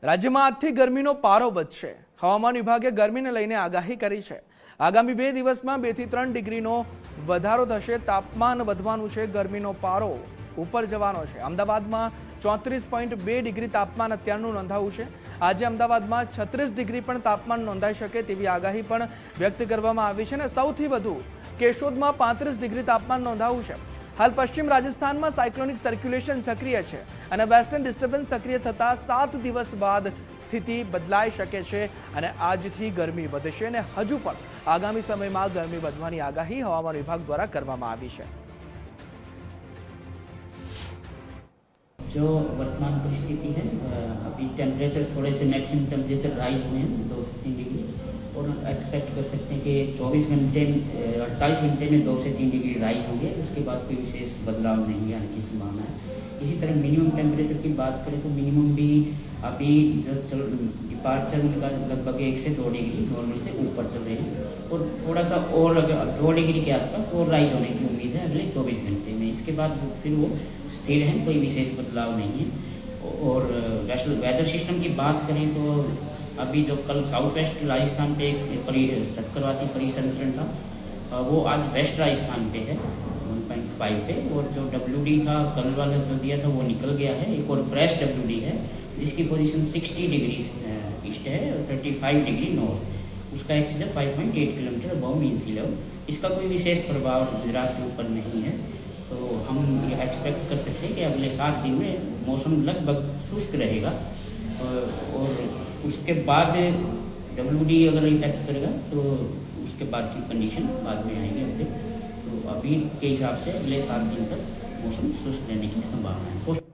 રાજ્યમાં આજથી ગરમીનો પારો વધશે। હવામાન વિભાગે ગરમીને લઈને આગાહી કરી છે। આગામી 2 દિવસમાં 2 થી 3 ડિગ્રીનો વધારો થશે। તાપમાન વધવાનું છે, ગરમીનો પારો ઉપર જવાનો છે। અમદાવાદમાં 34.2 ડિગ્રી તાપમાન અત્યારનું નોંધાયું છે। આજે અમદાવાદમાં 36 ડિગ્રી પણ તાપમાન નોંધાઈ શકે તેવી આગાહી પણ વ્યક્ત કરવામાં આવી છે અને સૌથી વધુ કેશોદમાં 35 ડિગ્રી તાપમાન નોંધાયું છે। हाल पश्चिम राजस्थान में साइक्लोनिक सर्क्युलेशन सक्रिय है और वेस्टर्न डिस्टर्बन्स सक्रिय थता 7 दिवस बाद स्थिति बदलाई शके छे और आजथी गरमी वधशे और हजू पण आगामी समय में गरमी वधवानी आगाही हवामान विभाग द्वारा करवामां आवी छे। जो वर्तमान परिस्थिति है, अभी टेम्परेचर थोड़े से मैक्सिमम टेम्परेचर राइज हुए हैं 2 से 3 डिग्री और एक्सपेक्ट कर सकते हैं कि 24 घंटे 48 घंटे में 2 से 3 डिग्री राइज होंगे। उसके बाद कोई विशेष बदलाव नहीं आने की संभावना है। इसी तरह मिनिमम टेम्परेचर की बात करें तो मिनिमम भी अभी जो डिपार्चर का लगभग 1 से 2 डिग्री नॉर्मल से ऊपर चल रहे हैं और थोड़ा सा और 2 डिग्री के आसपास और राइज होने की उम्मीद है अगले 24 घंटे में। इसके बाद फिर वो स्थिर है, कोई विशेष बदलाव नहीं है। और वेदर सिस्टम की बात करें तो अभी जो कल साउथ वेस्ट राजस्थान पे एक चक्रवाती परिसंचरण था, वो आज वेस्ट राजस्थान पे है 1.5 पे, और जो WD था कल वाला जो दिया था वो निकल गया है। एक और फ्रेश WD है जिसकी पोजीशन 60 डिग्री ईस्ट है और 35 डिग्री नॉर्थ। उसका एक्सिस है 5.8 किलोमीटर अबव मीन सी लेवल। इसका कोई विशेष प्रभाव गुजरात के ऊपर नहीं है, तो हम ये एक्सपेक्ट कर सकते हैं कि अगले 7 दिन में मौसम लगभग शुष्क रहेगा। और उसके बाद WD अगर इफेक्ट करेगा तो उसके बाद की कंडीशन बाद में आएगी अपडेट। तो अभी के हिसाब से अगले 7 दिन तक मौसम शुष्क रहने की संभावना है।